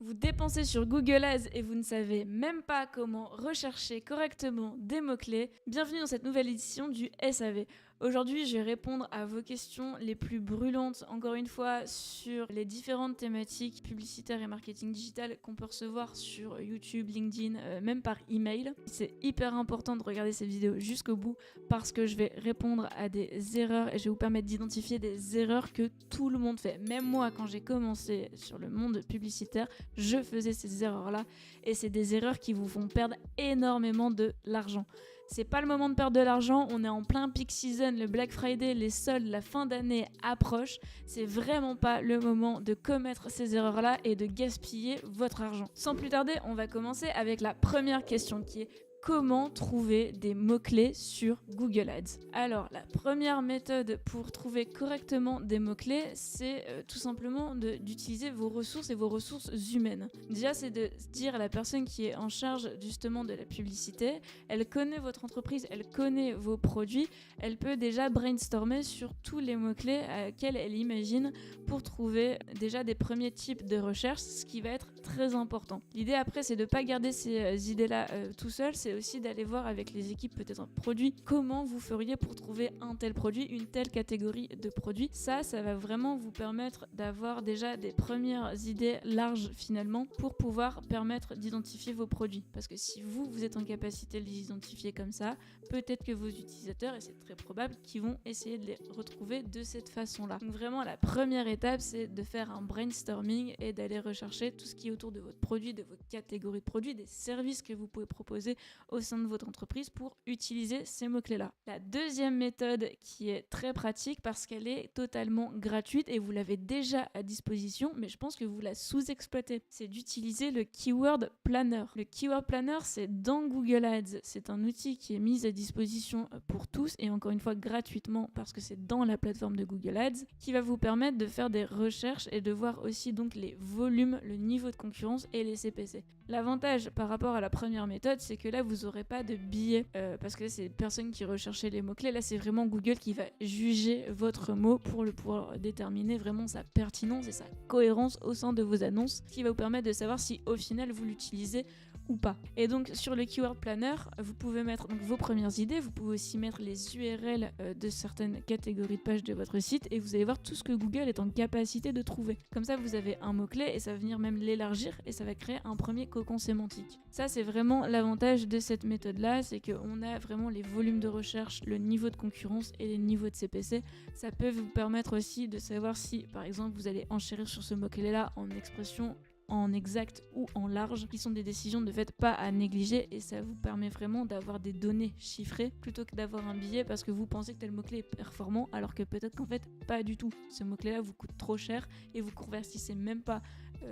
Vous dépensez sur Google Ads et vous ne savez même pas comment rechercher correctement des mots-clés. Bienvenue dans cette nouvelle édition du SAV. Aujourd'hui, je vais répondre à vos questions les plus brûlantes, encore une fois, sur les différentes thématiques publicitaires et marketing digital qu'on peut recevoir sur YouTube, LinkedIn, même par email. C'est hyper important de regarder cette vidéo jusqu'au bout parce que je vais répondre à des erreurs et je vais vous permettre d'identifier des erreurs que tout le monde fait. Même moi, quand j'ai commencé sur le monde publicitaire, je faisais ces erreurs-là et c'est des erreurs qui vous font perdre énormément de l'argent. C'est pas le moment de perdre de l'argent, on est en plein peak season, le Black Friday, les soldes, la fin d'année approche. C'est vraiment pas le moment de commettre ces erreurs-là et de gaspiller votre argent. Sans plus tarder, on va commencer avec la première question qui est: comment trouver des mots-clés sur Google Ads? Alors, la première méthode pour trouver correctement des mots-clés, c'est tout simplement d'utiliser vos ressources et vos ressources humaines. Déjà, c'est de se dire à la personne qui est en charge justement de la publicité, elle connaît votre entreprise, elle connaît vos produits, elle peut déjà brainstormer sur tous les mots-clés à quels elle imagine pour trouver déjà des premiers types de recherche, ce qui va être très important. L'idée après, c'est de ne pas garder ces idées-là tout seul, c'est aussi d'aller voir avec les équipes peut-être un produit comment vous feriez pour trouver un tel produit, une telle catégorie de produits. Ça va vraiment vous permettre d'avoir déjà des premières idées larges finalement pour pouvoir permettre d'identifier vos produits. Parce que si vous êtes en capacité de les identifier comme ça, peut-être que vos utilisateurs, et c'est très probable, qu'ils vont essayer de les retrouver de cette façon-là. Donc vraiment, la première étape, c'est de faire un brainstorming et d'aller rechercher tout ce qui est autour de votre produit, de votre catégorie de produits, des services que vous pouvez proposer au sein de votre entreprise pour utiliser ces mots-clés-là. La deuxième méthode qui est très pratique parce qu'elle est totalement gratuite et vous l'avez déjà à disposition, mais je pense que vous la sous-exploitez, c'est d'utiliser le Keyword Planner. Le Keyword Planner, c'est dans Google Ads. C'est un outil qui est mis à disposition pour tous et encore une fois gratuitement parce que c'est dans la plateforme de Google Ads qui va vous permettre de faire des recherches et de voir aussi donc les volumes, le niveau de concurrence et les CPC. L'avantage par rapport à la première méthode, c'est que là, vous n'aurez pas de biais parce que là, c'est personne qui recherchait les mots-clés. Là, c'est vraiment Google qui va juger votre mot pour le pouvoir déterminer vraiment sa pertinence et sa cohérence au sein de vos annonces, ce qui va vous permettre de savoir si au final vous l'utilisez ou pas. Et donc sur le Keyword Planner, vous pouvez mettre donc vos premières idées, vous pouvez aussi mettre les URL de certaines catégories de pages de votre site et vous allez voir tout ce que Google est en capacité de trouver. Comme ça, vous avez un mot-clé et ça va venir même l'élargir et ça va créer un premier cocon sémantique. Ça, c'est vraiment l'avantage de cette méthode-là, c'est qu'on a vraiment les volumes de recherche, le niveau de concurrence et les niveaux de CPC. Ça peut vous permettre aussi de savoir si, par exemple, vous allez enchérir sur ce mot-clé-là en expression en exact ou en large, qui sont des décisions de fait pas à négliger et ça vous permet vraiment d'avoir des données chiffrées plutôt que d'avoir un billet parce que vous pensez que tel mot-clé est performant alors que peut-être qu'en fait pas du tout. Ce mot-clé-là vous coûte trop cher et vous convertissez même pas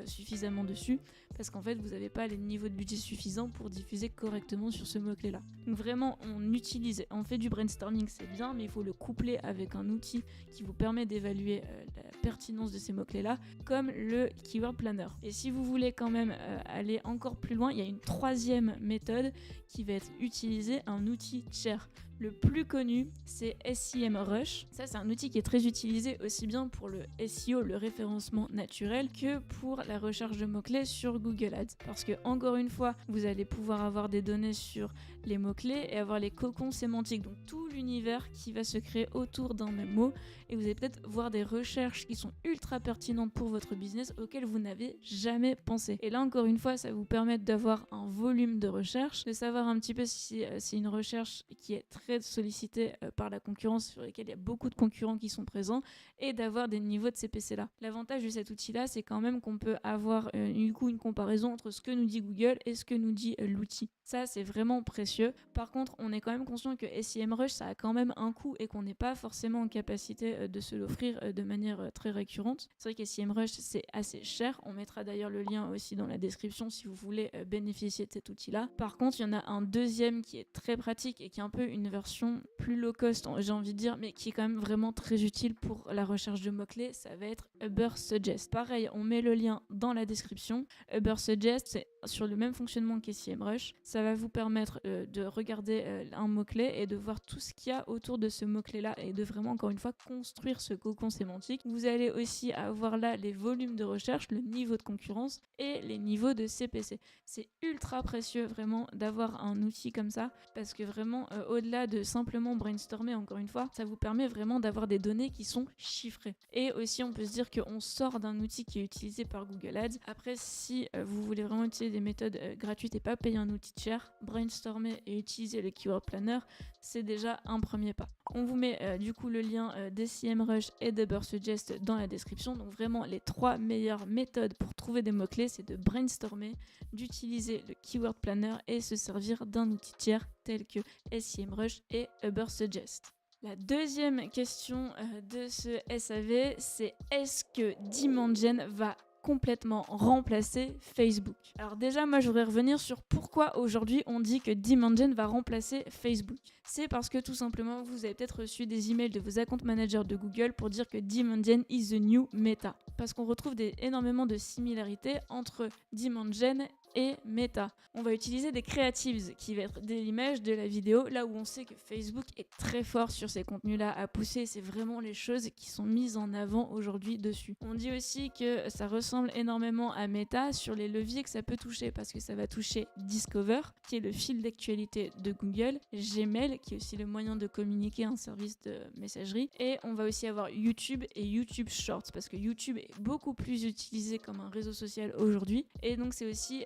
suffisamment dessus parce qu'en fait vous n'avez pas les niveaux de budget suffisants pour diffuser correctement sur ce mot-clé là. Donc vraiment on fait du brainstorming, c'est bien, mais il faut le coupler avec un outil qui vous permet d'évaluer la pertinence de ces mots-clés là comme le Keyword Planner. Et si vous voulez quand même aller encore plus loin, il y a une troisième méthode qui va être utiliser un outil tiers. Le plus connu, c'est SEMrush. Ça, c'est un outil qui est très utilisé aussi bien pour le SEO, le référencement naturel, que pour la recherche de mots-clés sur Google Ads. Parce que, encore une fois, vous allez pouvoir avoir des données sur les mots-clés et avoir les cocons sémantiques, donc tout l'univers qui va se créer autour d'un même mot. Et vous allez peut-être voir des recherches qui sont ultra pertinentes pour votre business auxquelles vous n'avez jamais pensé. Et là, encore une fois, ça va vous permettre d'avoir un volume de recherche, de savoir un petit peu si c'est une recherche qui est très sollicité par la concurrence, sur lesquels il y a beaucoup de concurrents qui sont présents, et d'avoir des niveaux de CPC là. L'avantage de cet outil-là, c'est quand même qu'on peut avoir du coup une comparaison entre ce que nous dit Google et ce que nous dit l'outil. Ça, c'est vraiment précieux. Par contre, on est quand même conscient que SEMrush, ça a quand même un coût et qu'on n'est pas forcément en capacité de se l'offrir de manière très récurrente. C'est vrai que SEMrush, c'est assez cher. On mettra d'ailleurs le lien aussi dans la description si vous voulez bénéficier de cet outil-là. Par contre, il y en a un deuxième qui est très pratique et qui est un peu une version plus low cost, j'ai envie de dire, mais qui est quand même vraiment très utile pour la recherche de mots-clés, ça va être Ubersuggest. Pareil, on met le lien dans la description. Ubersuggest, c'est sur le même fonctionnement qu'SEMrush. Ça va vous permettre de regarder un mot-clé et de voir tout ce qu'il y a autour de ce mot-clé-là et de vraiment, encore une fois, construire ce cocon sémantique. Vous allez aussi avoir là les volumes de recherche, le niveau de concurrence et les niveaux de CPC. C'est ultra précieux vraiment d'avoir un outil comme ça parce que vraiment, au-delà de simplement brainstormer, encore une fois, ça vous permet vraiment d'avoir des données qui sont chiffrées. Et aussi, on peut se dire qu'on sort d'un outil qui est utilisé par Google Ads. Après, si vous voulez vraiment utiliser des méthodes gratuites et pas payer un outil cher, brainstormer et utiliser le Keyword Planner, c'est déjà un premier pas. On vous met du coup le lien d'SEMrush et d'Ubersuggest dans la description. Donc vraiment, les 3 meilleures méthodes pour trouver des mots-clés, c'est de brainstormer, d'utiliser le Keyword Planner et se servir d'un outil tiers tel que SEMrush et Ubersuggest. La deuxième question de ce SAV, c'est est-ce que DemandGen va complètement remplacer Facebook? Alors déjà, moi je voudrais revenir sur pourquoi aujourd'hui on dit que DemandGen va remplacer Facebook. C'est parce que tout simplement vous avez peut-être reçu des emails de vos account managers de Google pour dire que DemandGen is the new Meta. Parce qu'on retrouve énormément de similarités entre DemandGen et Meta. On va utiliser des creatives qui va être de l'image, de la vidéo, là où on sait que Facebook est très fort sur ces contenus-là à pousser. C'est vraiment les choses qui sont mises en avant aujourd'hui dessus. On dit aussi que ça ressemble énormément à Meta sur les leviers que ça peut toucher parce que ça va toucher Discover, qui est le fil d'actualité de Google, Gmail, qui est aussi le moyen de communiquer un service de messagerie, et on va aussi avoir YouTube et YouTube Shorts parce que YouTube est beaucoup plus utilisé comme un réseau social aujourd'hui et donc c'est aussi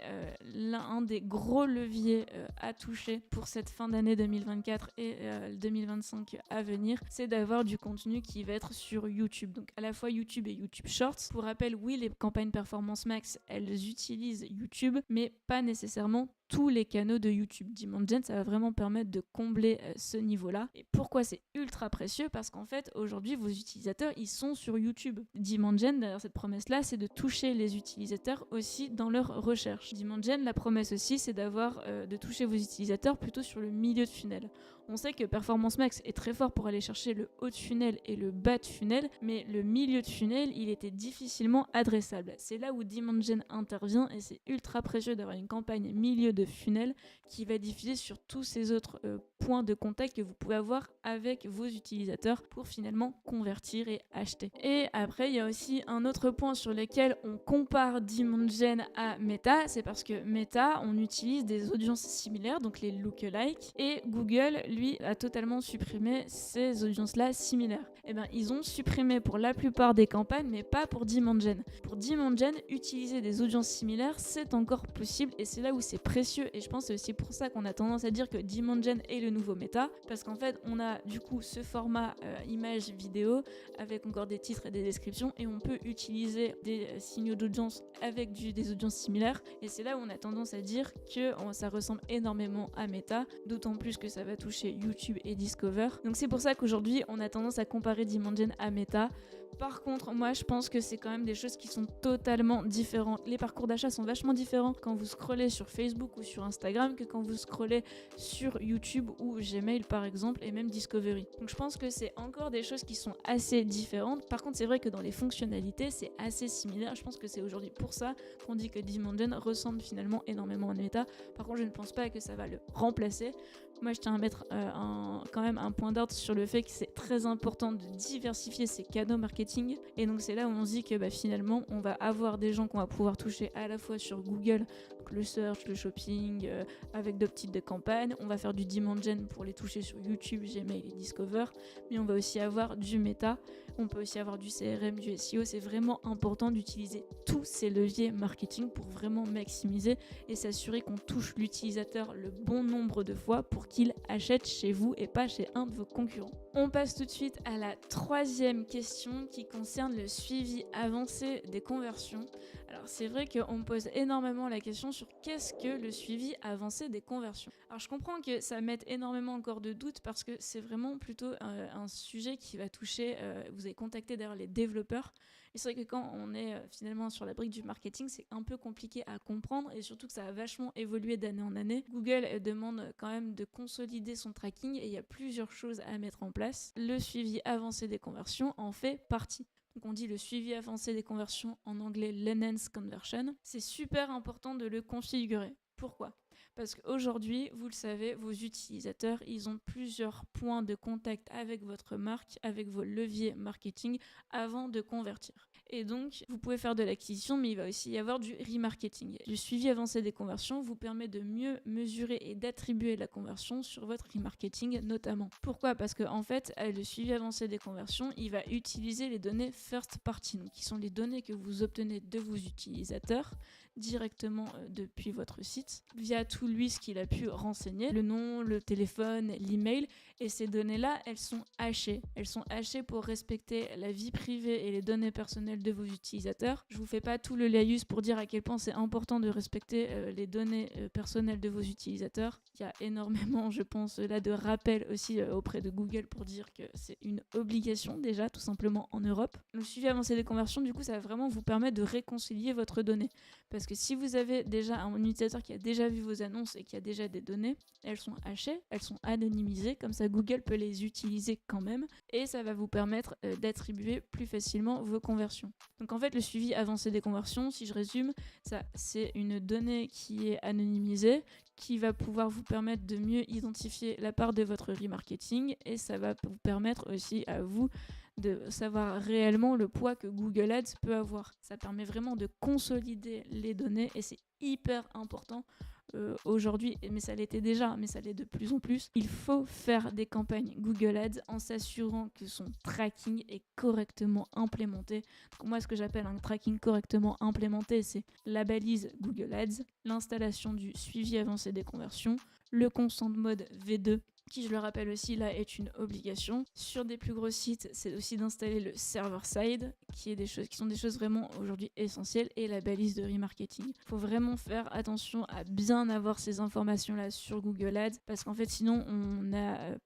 l'un des gros leviers à toucher pour cette fin d'année 2024 et 2025 à venir, c'est d'avoir du contenu qui va être sur YouTube. Donc à la fois YouTube et YouTube Shorts. Pour rappel, oui, les campagnes Performance Max, elles utilisent YouTube, mais pas nécessairement tous les canaux de YouTube. DemandGen, ça va vraiment permettre de combler ce niveau-là. Et pourquoi c'est ultra précieux? Parce qu'en fait, aujourd'hui, vos utilisateurs, ils sont sur YouTube. DemandGen, derrière cette promesse-là, c'est de toucher les utilisateurs aussi dans leur recherche. DemandGen, la promesse aussi, c'est de toucher vos utilisateurs plutôt sur le milieu de funnel. On sait que Performance Max est très fort pour aller chercher le haut de funnel et le bas de funnel, mais le milieu de funnel, il était difficilement adressable. C'est là où DemandGen intervient et c'est ultra précieux d'avoir une campagne milieu de funnel qui va diffuser sur tous ces autres points de contact que vous pouvez avoir avec vos utilisateurs pour finalement convertir et acheter. Et après, il y a aussi un autre point sur lequel on compare DemandGen à Meta, c'est parce que Meta, on utilise des audiences similaires, donc les lookalike, et Google, lui, a totalement supprimé ces audiences-là similaires. Et bien, ils ont supprimé pour la plupart des campagnes, mais pas pour DemandGen. Pour DemandGen, utiliser des audiences similaires, c'est encore possible, et c'est là où c'est précieux, et je pense que c'est aussi pour ça qu'on a tendance à dire que DemandGen est le nouveau Meta, parce qu'en fait, on a du coup ce format image-vidéo, avec encore des titres et des descriptions, et on peut utiliser des signaux d'audience avec des audiences similaires, et c'est là où on a tendance à dire que ça ressemble énormément à Meta, d'autant plus que ça va toucher YouTube et Discover. Donc c'est pour ça qu'aujourd'hui, on a tendance à comparer DemandGen à Meta. Par contre, moi, je pense que c'est quand même des choses qui sont totalement différentes. Les parcours d'achat sont vachement différents quand vous scrollez sur Facebook ou sur Instagram que quand vous scrollez sur YouTube ou Gmail, par exemple, et même Discovery. Donc je pense que c'est encore des choses qui sont assez différentes. Par contre, c'est vrai que dans les fonctionnalités, c'est assez similaire. Je pense que c'est aujourd'hui pour ça qu'on dit que DemandGen ressemble finalement énormément à Meta. Par contre, je ne pense pas que ça va le remplacer. Moi, je tiens à mettre quand même un point d'ordre sur le fait que c'est très important de diversifier ses canaux marketing. Et donc, c'est là où on se dit que finalement, on va avoir des gens qu'on va pouvoir toucher à la fois sur Google, donc le search, le shopping, avec d'autres types de campagnes. On va faire du DemandGen pour les toucher sur YouTube, Gmail et Discover. Mais on va aussi avoir du Meta. On peut aussi avoir du CRM, du SEO. C'est vraiment important d'utiliser tous ces leviers marketing pour vraiment maximiser et s'assurer qu'on touche l'utilisateur le bon nombre de fois pour qu'il achète chez vous et pas chez un de vos concurrents. On passe tout de suite à la troisième question qui concerne le suivi avancé des conversions. Alors c'est vrai qu'on me pose énormément la question sur qu'est-ce que le suivi avancé des conversions. Alors je comprends que ça mette énormément encore de doutes parce que c'est vraiment plutôt un sujet qui va toucher, vous avez contacté d'ailleurs les développeurs, et c'est vrai que quand on est finalement sur la brique du marketing, c'est un peu compliqué à comprendre et surtout que ça a vachement évolué d'année en année. Google demande quand même de consolider son tracking et il y a plusieurs choses à mettre en place. Le suivi avancé des conversions en fait partie. Donc on dit le suivi avancé des conversions, en anglais l'enhanced conversion. C'est super important de le configurer. Pourquoi ? Parce qu'aujourd'hui, vous le savez, vos utilisateurs, ils ont plusieurs points de contact avec votre marque, avec vos leviers marketing avant de convertir. Et donc, vous pouvez faire de l'acquisition, mais il va aussi y avoir du remarketing. Le suivi avancé des conversions vous permet de mieux mesurer et d'attribuer la conversion sur votre remarketing notamment. Pourquoi ? Parce qu'en fait, le suivi avancé des conversions, il va utiliser les données first party, donc qui sont les données que vous obtenez de vos utilisateurs directement depuis votre site via tout lui ce qu'il a pu renseigner, le nom, le téléphone, l'email, et ces données-là, elles sont hachées. Elles sont hachées pour respecter la vie privée et les données personnelles de vos utilisateurs. Je vous fais pas tout le laïus pour dire à quel point c'est important de respecter les données personnelles de vos utilisateurs. Il y a énormément, je pense, là de rappels aussi auprès de Google pour dire que c'est une obligation déjà, tout simplement en Europe. Le suivi avancé des conversions, du coup, ça va vraiment vous permettre de réconcilier votre donnée. Parce que si vous avez déjà un utilisateur qui a déjà vu vos annonces et qui a déjà des données, elles sont hachées, elles sont anonymisées, comme ça Google peut les utiliser quand même, et ça va vous permettre d'attribuer plus facilement vos conversions. Donc en fait, le suivi avancé des conversions, si je résume, ça c'est une donnée qui est anonymisée, qui va pouvoir vous permettre de mieux identifier la part de votre remarketing, et ça va vous permettre aussi à vous de savoir réellement le poids que Google Ads peut avoir. Ça permet vraiment de consolider les données et c'est hyper important aujourd'hui, mais ça l'était déjà, mais ça l'est de plus en plus. Il faut faire des campagnes Google Ads en s'assurant que son tracking est correctement implémenté. Donc moi, ce que j'appelle un tracking correctement implémenté, c'est la balise Google Ads, l'installation du suivi avancé des conversions, le consent mode V2, qui, je le rappelle aussi, là, est une obligation. Sur des plus gros sites, c'est aussi d'installer le server-side, qui sont des choses vraiment aujourd'hui essentielles, et la balise de remarketing. Il faut vraiment faire attention à bien avoir ces informations-là sur Google Ads, parce qu'en fait, sinon, on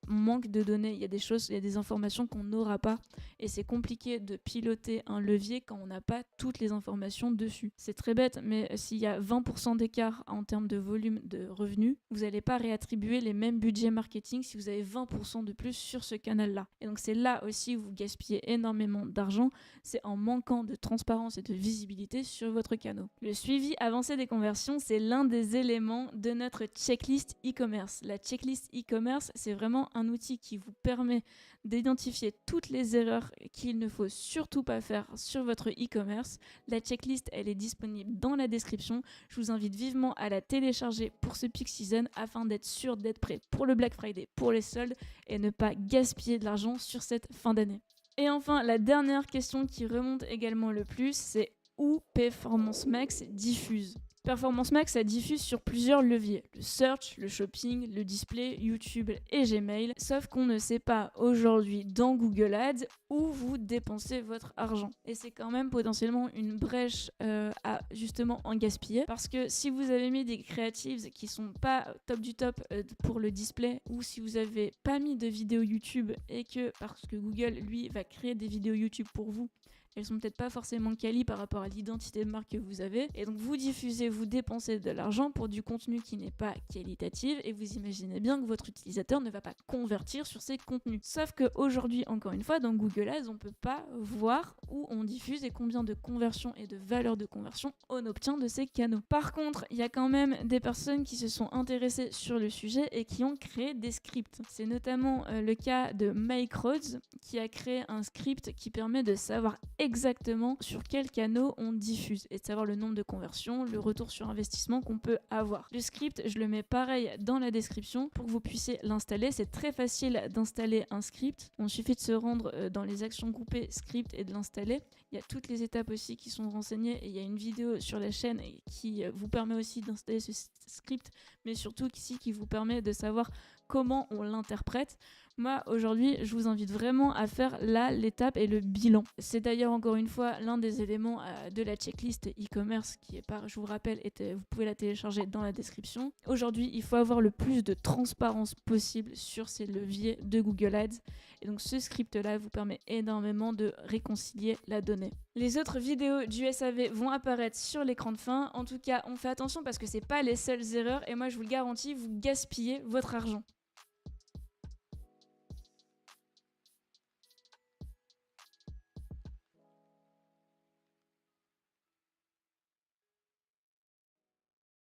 manque de données. Il y a des informations qu'on n'aura pas, et c'est compliqué de piloter un levier quand on n'a pas toutes les informations dessus. C'est très bête, mais s'il y a 20% d'écart en termes de volume de revenus, vous n'allez pas réattribuer les mêmes budgets marketing si vous avez 20% de plus sur ce canal-là. Et donc c'est là aussi où vous gaspillez énormément d'argent, c'est en manquant de transparence et de visibilité sur votre canal. Le suivi avancé des conversions, c'est l'un des éléments de notre checklist e-commerce. La checklist e-commerce, c'est vraiment un outil qui vous permet d'identifier toutes les erreurs qu'il ne faut surtout pas faire sur votre e-commerce. La checklist, elle est disponible dans la description. Je vous invite vivement à la télécharger pour ce peak season afin d'être sûr d'être prêt pour le Black Friday, pour les soldes et ne pas gaspiller de l'argent sur cette fin d'année. Et enfin, la dernière question qui remonte également le plus, c'est où Performance Max diffuse. Performance Max, ça diffuse sur plusieurs leviers. Le search, le shopping, le display, YouTube et Gmail. Sauf qu'on ne sait pas aujourd'hui dans Google Ads où vous dépensez votre argent. Et c'est quand même potentiellement une brèche à justement en gaspiller. Parce que si vous avez mis des creatives qui sont pas top du top pour le display, ou si vous avez pas mis de vidéos YouTube et que parce que Google, lui, va créer des vidéos YouTube pour vous, elles sont peut-être pas forcément quali par rapport à l'identité de marque que vous avez. Et donc vous diffusez, vous dépensez de l'argent pour du contenu qui n'est pas qualitatif et vous imaginez bien que votre utilisateur ne va pas convertir sur ces contenus. Sauf qu'aujourd'hui, encore une fois, dans Google Ads, on peut pas voir où on diffuse et combien de conversions et de valeurs de conversion on obtient de ces canaux. Par contre, il y a quand même des personnes qui se sont intéressées sur le sujet et qui ont créé des scripts. C'est notamment le cas de Mike Rhodes qui a créé un script qui permet de savoir exactement sur quels canaux on diffuse et de savoir le nombre de conversions, le retour sur investissement qu'on peut avoir. Le script, je le mets pareil dans la description pour que vous puissiez l'installer. C'est très facile d'installer un script. Il suffit de se rendre dans les actions groupées script et de l'installer. Il y a toutes les étapes aussi qui sont renseignées et il y a une vidéo sur la chaîne qui vous permet aussi d'installer ce script, mais surtout ici qui vous permet de savoir comment on l'interprète. Moi, aujourd'hui, je vous invite vraiment à faire l'étape et le bilan. C'est d'ailleurs, encore une fois, l'un des éléments de la checklist e-commerce qui est je vous rappelle, vous pouvez la télécharger dans la description. Aujourd'hui, il faut avoir le plus de transparence possible sur ces leviers de Google Ads. Et donc, ce script-là vous permet énormément de réconcilier la donnée. Les autres vidéos du SAV vont apparaître sur l'écran de fin. En tout cas, on fait attention parce que c'est pas les seules erreurs et moi, je vous le garantis, vous gaspillez votre argent.